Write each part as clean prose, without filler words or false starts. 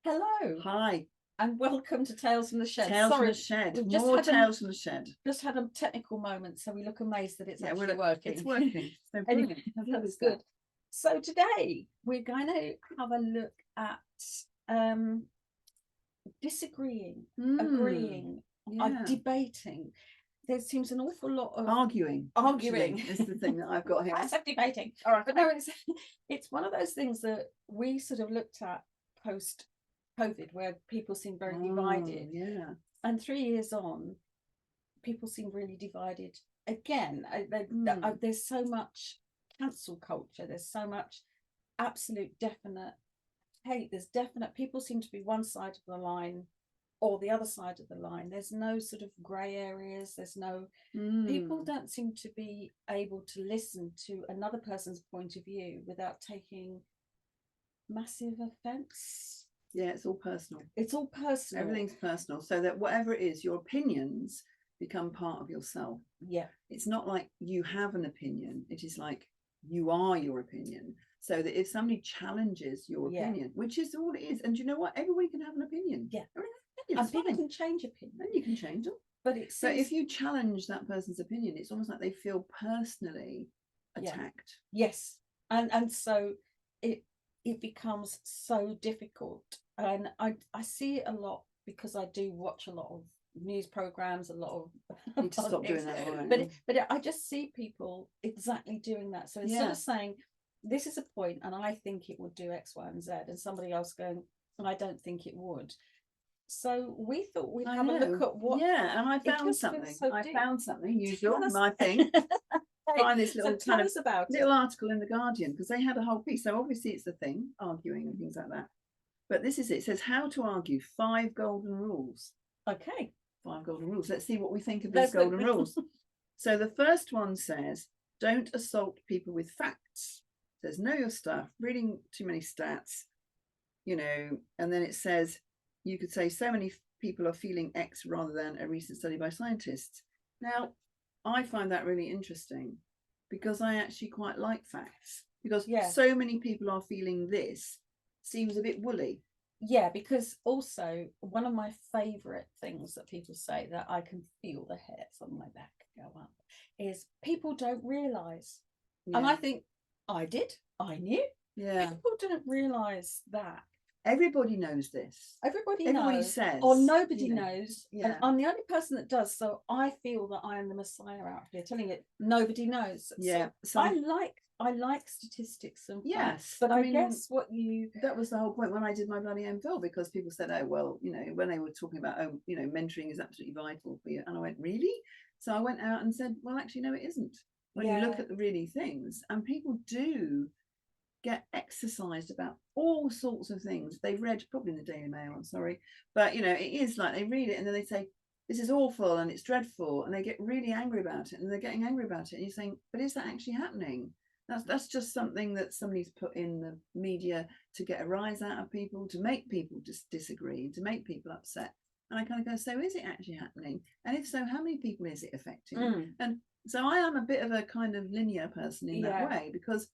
Hello. Hi. And welcome to Tales from the Shed. Tales from the Shed. More Tales from the Shed. Just had a technical moment, so we look amazed that it's actually working. It's working. So anyway, that's good. So today we're going to have a look at disagreeing, agreeing, debating. There seems an awful lot of arguing. Arguing is the thing that I've got here. I said debating. All right, but no, it's one of those things that we sort of looked at post COVID, where people seem very divided. Yeah. And 3 years on, people seem really divided again. There's so much cancel culture. There's so much absolute definite hate. There's definite, people seem to be one side of the line or the other side of the line. There's no sort of grey areas. There's no, people don't seem to be able to listen to another person's point of view without taking massive offence. Yeah, it's all personal. It's all personal. Everything's personal. So that whatever it is, your opinions become part of yourself. Yeah. It's not like you have an opinion. It is like you are your opinion. So that if somebody challenges your opinion, which is all it is, and you know what? Everybody can have an opinion. Yeah. And people can change opinion. And you can change them. But if you challenge that person's opinion, it's almost like they feel personally attacked. Yes. And so it becomes so difficult. And I see it a lot because I do watch a lot of news programs, a lot of you need to stop doing that. But I just see people exactly doing that. So instead of saying this is a point and I think it would do X, Y, and Z, and somebody else going, and I don't think it would. So we thought we'd have a look at what. Yeah, and I found something. Usual, my thing. Find this little kind of little article in the Guardian, because they had a whole piece. So obviously it's the thing, arguing and things like that. But this is it. It says how to argue 5 golden rules. Okay. 5 golden rules. Let's see what we think of these golden rules. So the first one says, don't assault people with facts. It says, know your stuff, reading too many stats, and then it says, you could say so many people are feeling X rather than a recent study by scientists. Now, I find that really interesting because I actually quite like facts, because so many people are feeling this seems a bit woolly. Yeah, because also one of my favourite things that people say that I can feel the hairs on my back go up is people don't realise. And I think I knew. Yeah. People don't realise that. Everybody knows this. Everybody says, or nobody knows. And I'm the only person that does. So I feel that I am the messiah out here, telling it nobody knows. Yeah. So I like statistics and facts, but I guess that was the whole point when I did my bloody MPhil, because people said, oh well, when they were talking about mentoring is absolutely vital for you, and I went, really? So I went out and said, well, actually no, it isn't. When you look at the really things, and people do get exercised about all sorts of things they've read, probably in the Daily Mail, I'm sorry, but it is like they read it and then they say this is awful and it's dreadful, and they get really angry about it, and they're getting angry about it, and you're saying, but is that actually happening? That's just something that somebody's put in the media to get a rise out of people, to make people disagree, to make people upset. And I kind of go, so is it actually happening? And if so, how many people is it affecting? And so I am a bit of a kind of linear person in that way, because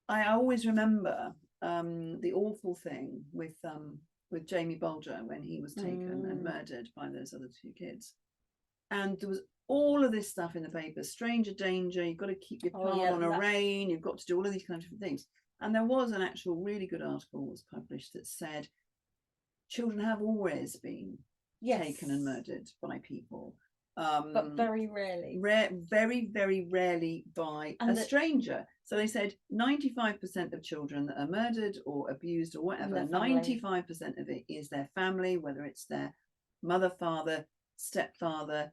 I always remember the awful thing with Jamie Bolger when he was taken and murdered by those other 2 kids. And there was all of this stuff in the paper, stranger danger, you've got to keep your palm on a rein, you've got to do all of these kind of different things. And there was an actual really good article that was published that said children have always been taken and murdered by people. But very rarely. Very, very rarely by a stranger. So they said 95% of children that are murdered or abused or whatever, 95% of it is their family, whether it's their mother, father, stepfather,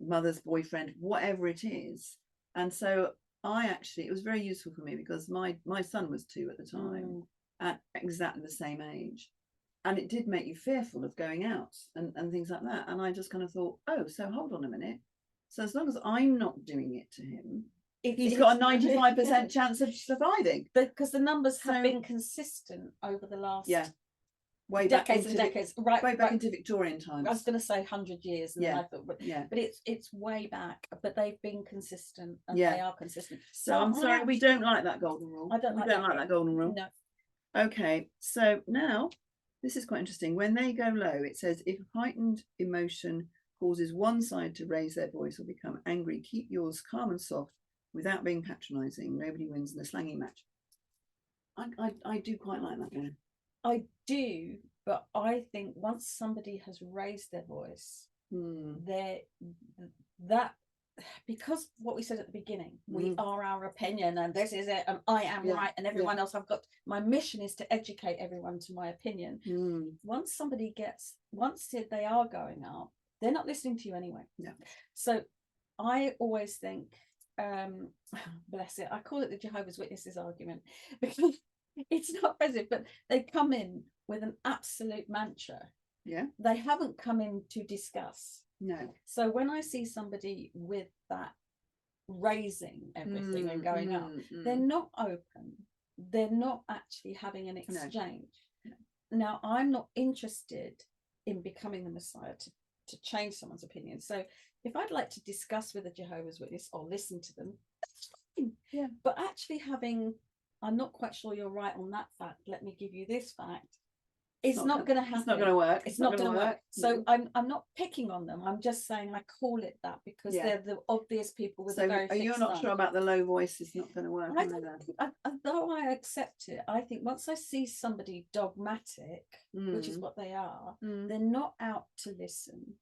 mother's boyfriend, whatever it is. And so it was very useful for me, because my son was 2 at the time, at exactly the same age. And it did make you fearful of going out and things like that. And I just kind of thought, oh, so hold on a minute. So as long as I'm not doing it to him, he's got a 95% chance of surviving. Because the numbers have been consistent over the last decades way back into Victorian times. I was going to say 100 years. And I thought, but it's way back. But they've been consistent, and they are consistent. So I'm sorry, we don't like that golden rule. I don't like that golden rule. No. Okay, so now This is quite interesting. When they go low, it says, if heightened emotion causes one side to raise their voice or become angry, keep yours calm and soft without being patronising. Nobody wins in a slanging match. I do quite like that one. I do, but I think once somebody has raised their voice, that, because what we said at the beginning, we are our opinion and this is it and I am right and everyone else, my mission is to educate everyone to my opinion. Once they are going up, they're not listening to you anyway. So I always think, bless it, I call it the Jehovah's Witnesses argument, because it's not offensive, but they come in with an absolute mantra. They haven't come in to discuss. So when I see somebody with that raising everything and going up, they're not open, they're not actually having an exchange. Now, I'm not interested in becoming the Messiah to change someone's opinion. So if I'd like to discuss with a Jehovah's Witness or listen to them, that's fine. But actually I'm not quite sure you're right on that fact, let me give you this fact, it's not going to happen. It's not going to work. It's not going to work. So I'm not picking on them. I'm just saying I call it that because they're the obvious people with a very fixed you're not sure about the low voice? It's not going to work. Though I accept it, I think once I see somebody dogmatic, which is what they are, they're not out to listen.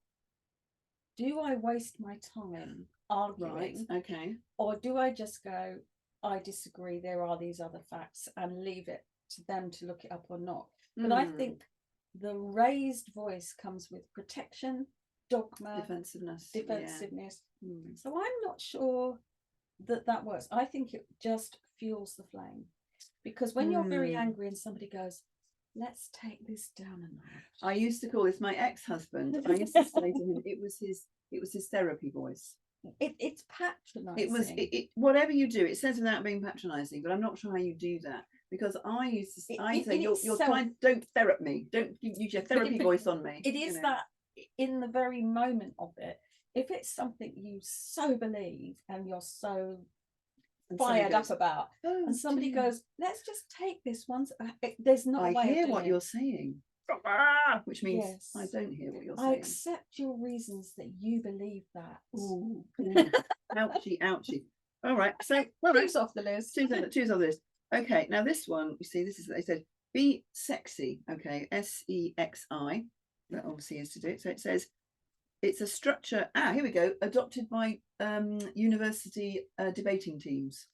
Do I waste my time arguing? Right. Okay. Or do I just go, I disagree, there are these other facts, and leave it to them to look it up or not? But I think the raised voice comes with protection, dogma, defensiveness. So I'm not sure that works. I think it just fuels the flame, because when you're very angry and somebody goes, let's take this down a notch. I used to call this my ex-husband. I used to say to him, it was his therapy voice. It's patronising. It was whatever you do, it says without being patronising, but I'm not sure how you do that. Because I used to say, you're trying, don't therapy me, don't use your therapy voice on me. It is that in the very moment of it, if it's something you so believe and you're so fired up about, and somebody goes, let's just take this once, there's no way. I hear what you're saying, which means I don't hear what you're saying. I accept your reasons that you believe that. Ooh. ouchie. All right, so two's off the list. Two's off the list. Okay, now this one, you see, this is, they said, be sexy. Okay, SEXI. That obviously is to do it. So it says, it's a structure. Here we go. Adopted by university debating teams.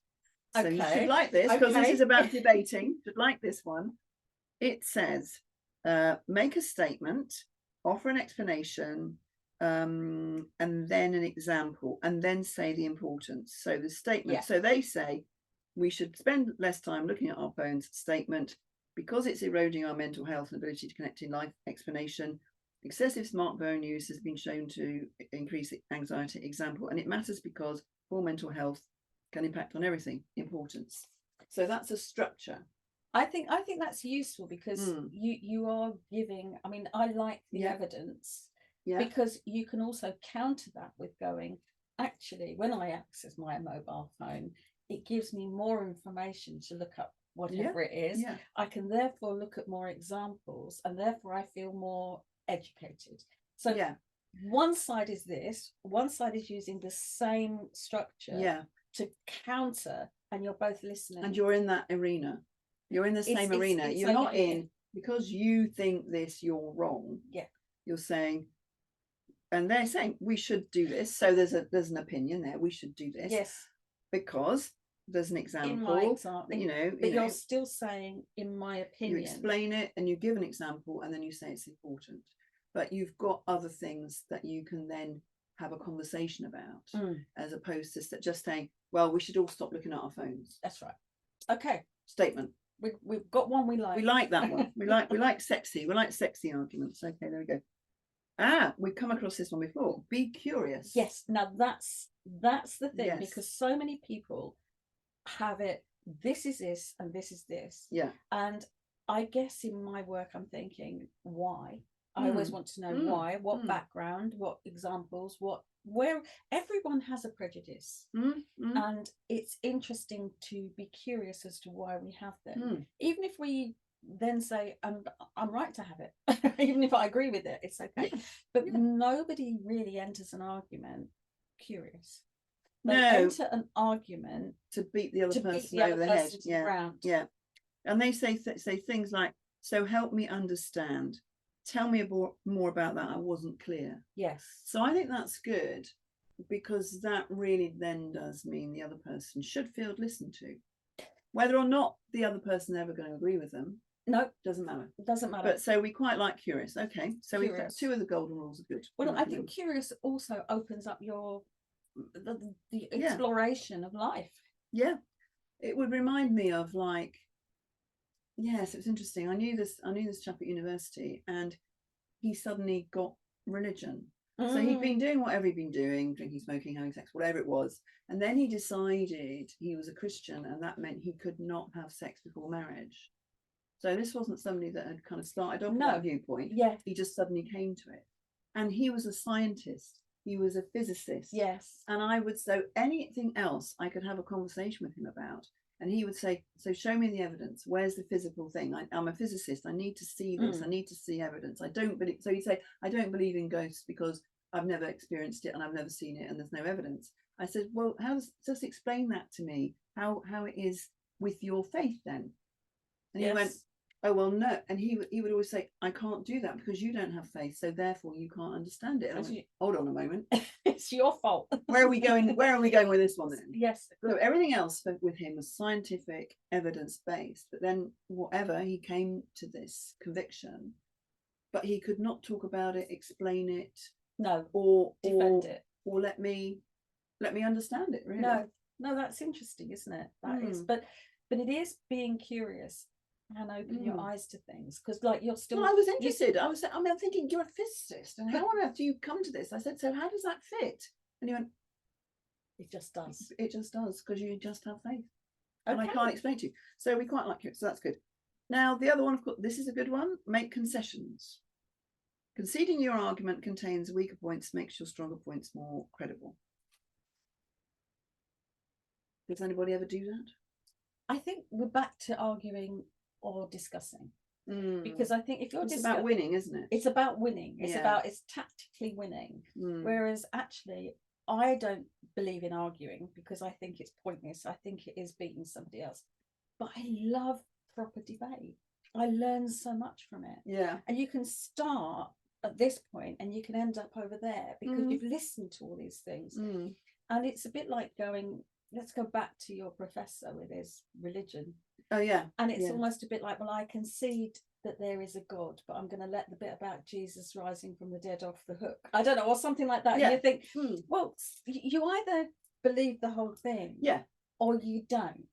So you should like this, because this is about debating. Should like this one. It says, make a statement, offer an explanation, and then an example, and then say the importance. So the statement. So they say, we should spend less time looking at our phones. Statement, because it's eroding our mental health and ability to connect in life. Explanation, excessive smartphone use has been shown to increase anxiety. Example, and it matters because poor mental health can impact on everything. Importance. So that's a structure. I think that's useful, because you are giving, I mean, I like the evidence, because you can also counter that with going, actually, when I access my mobile phone, it gives me more information to look up whatever it is. I can therefore look at more examples, and therefore I feel more educated. So one side is this, one side is using the same structure to counter, and you're both listening. And you're in that arena. You're in the same arena. You're not in, because you think this, you're wrong. You're saying, and they're saying, we should do this. So there's an opinion there. We should do this. Because there's an example, but you're still saying, in my opinion. You explain it and you give an example, and then you say it's important. But you've got other things that you can then have a conversation about, as opposed to just saying, well, we should all stop looking at our phones. That's right. Okay. Statement. We've got one we like. We like that one. We like sexy. We like sexy arguments. Okay, there we go. We've come across this one before. Be curious. Yes. Now that's the thing, because so many people have it. This is this, and this is this. And I guess in my work, I'm thinking, why? I always want to know why, what background, what examples, where everyone has a prejudice. And it's interesting to be curious as to why we have them. Even if we then say, and I'm right to have it, even if I agree with it, it's okay. But nobody really enters an argument curious. They enter an argument to beat the other person over the head. Yeah. And they say things like, so help me understand. Tell me more about that. I wasn't clear. Yes. So I think that's good, because that really then does mean the other person should feel listened to. Whether or not the other person is ever going to agree with them, no, doesn't matter. It doesn't matter. But so we quite like curious. Okay, so we've got 2 of the golden rules are good. Well, I think curious also opens up the exploration of life. Yeah, it would remind me of, like, yes, it was interesting. I knew this chap at university, and he suddenly got religion. So he'd been doing whatever he'd been doing, drinking, smoking, having sex, whatever it was. And then he decided he was a Christian, and that meant he could not have sex before marriage. So this wasn't somebody that had kind of started off with that viewpoint. Yeah. He just suddenly came to it. And he was a scientist. He was a physicist. Yes. And I would say anything else I could have a conversation with him about. And he would say, so show me the evidence. Where's the physical thing? I'm a physicist. I need to see this. I need to see evidence. I don't believe. So he'd say, I don't believe in ghosts because I've never experienced it and I've never seen it and there's no evidence. I said, well, just explain that to me, how it is with your faith then. And he went, oh, well, no. And he would always say, I can't do that because you don't have faith, so therefore you can't understand it. And I went, hold on a moment. It's your fault. Where are we going with this one then? Yes. So everything else with him was scientific, evidence-based. But then whatever, he came to this conviction, but he could not talk about it, explain it. No. Or defend it. Or let me understand it, really. No, that's interesting, isn't it? That is, but it is being curious and open your eyes to things, because like you're still. Well, I was interested. I'm thinking, you're a physicist, and how on earth do you come to this? I said, so how does that fit? And he went, it just does. It just does, because you just have faith. And I can't explain to you. So we quite like it. So that's good. Now the other one, of course, this is a good one. Make concessions. Conceding your argument contains weaker points, makes your stronger points more credible. Does anybody ever do that? I think we're back to arguing or discussing, because I think if you're it's about winning, isn't it? It's about winning. It's tactically winning. Whereas actually, I don't believe in arguing because I think it's pointless. I think it is beating somebody else. But I love proper debate. I learn so much from it. Yeah. And you can start at this point and you can end up over there because you've listened to all these things. And it's a bit like going, let's go back to your professor with his religion. Oh, yeah. And it's almost a bit like, well, I concede that there is a God, but I'm going to let the bit about Jesus rising from the dead off the hook. I don't know, or something like that. Yeah. And you think, well, you either believe the whole thing, or you don't.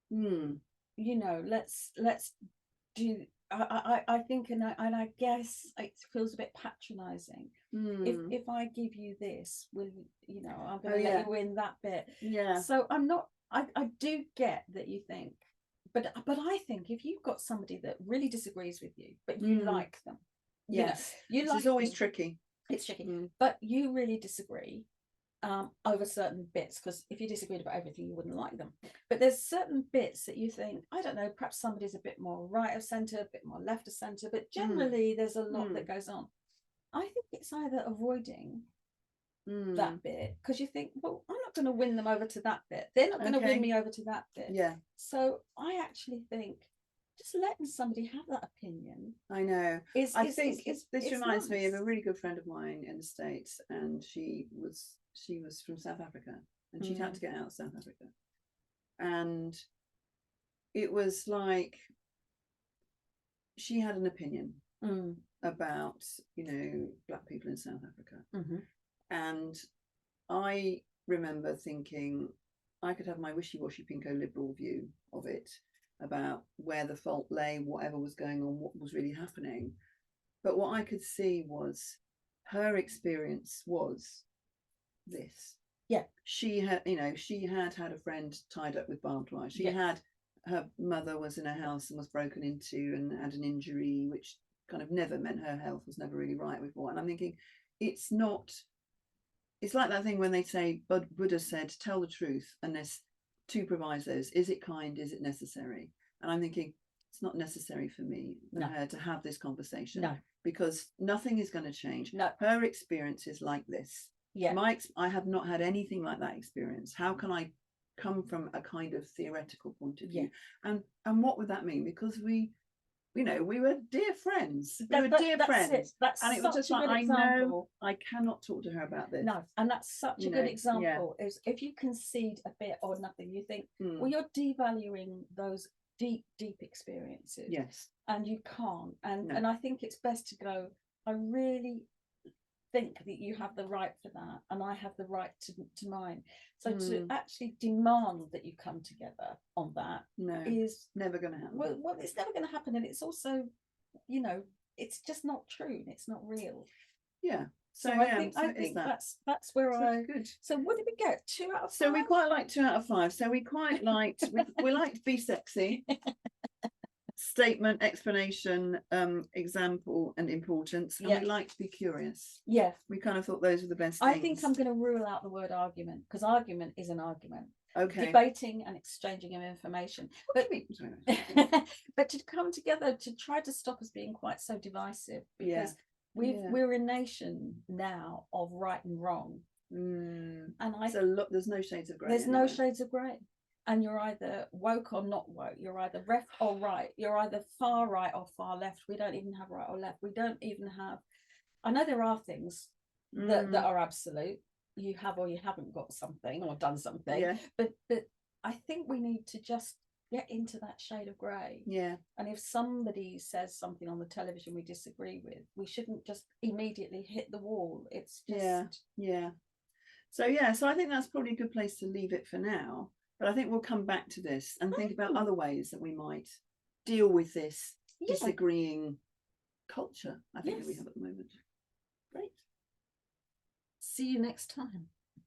You know, let's do. I think, and I guess it feels a bit patronizing. If I give you this, will you know? I'm going to let you win that bit. Yeah. So I'm not. I do get that you think. But I think if you've got somebody that really disagrees with you, but you like them, it's always tricky. It's tricky, but you really disagree over certain bits, because if you disagreed about everything, you wouldn't like them. But there's certain bits that you think, I don't know, perhaps somebody's a bit more right of centre, a bit more left of centre, but generally there's a lot that goes on. I think it's either avoiding that bit, because you think, well, I'm not going to win them over to that bit, they're not going to win me over to that bit. So I actually think just letting somebody have that opinion, I know, this reminds me of nice. A really good friend of mine in the States, and she was from South Africa, and she'd had to get out of South Africa, and it was like she had an opinion about, you know, black people in South Africa. And I remember thinking I could have my wishy-washy pinko liberal view of it, about where the fault lay, whatever was going on, what was really happening. But what I could see was her experience was this. Yeah. She had had a friend tied up with barbed wire. She had, her mother was in a house and was broken into and had an injury, which kind of never meant her health was never really right with what. And I'm thinking, it's like that thing when they say, Buddha said, tell the truth, and there's 2 provisos. Is it kind? Is it necessary? And I'm thinking, it's not necessary for me No. her to have this conversation. No. Because nothing is going to change. No. Her experience is like this. Yeah. I have not had anything like that experience. How can I come from a kind of theoretical point of view? And what would that mean? Because we were dear friends. Friends. That's and it was just like, I know I cannot talk to her about this. No, and that's such a good example. Is if you concede a bit or nothing, you think, well, you're devaluing those deep experiences. Yes. And you can't. And I think it's best to go, I really think that you have the right for that, and I have the right to mine. So to actually demand that you come together on that is never going to happen. Well, it's never going to happen, and it's also, it's just not true, and it's not real. Yeah. So I think that's where good. So what did we get? 2 out of 5? So we quite like 2 out of 5. So we quite liked we liked Be Sexy. Statement, explanation, example, and importance. And we like to Be Curious. Yeah. We kind of thought those were the best I things. think I'm going to rule out the word argument, because argument is an argument. Okay. Debating and exchanging of information. But to come together to try to stop us being quite so divisive, because we're a nation now of right and wrong. And there's no shades of grey. There's no shades of grey. And you're either woke or not woke. You're either left or right. You're either far right or far left. We don't even have right or left. We don't even have. I know there are things that are absolute. You have or you haven't got something or done something. Yeah. But I think we need to just get into that shade of grey. Yeah. And if somebody says something on the television we disagree with, we shouldn't just immediately hit the wall. It's just So I think that's probably a good place to leave it for now. But I think we'll come back to this and think about other ways that we might deal with this disagreeing culture, I think, that we have at the moment. Great. See you next time.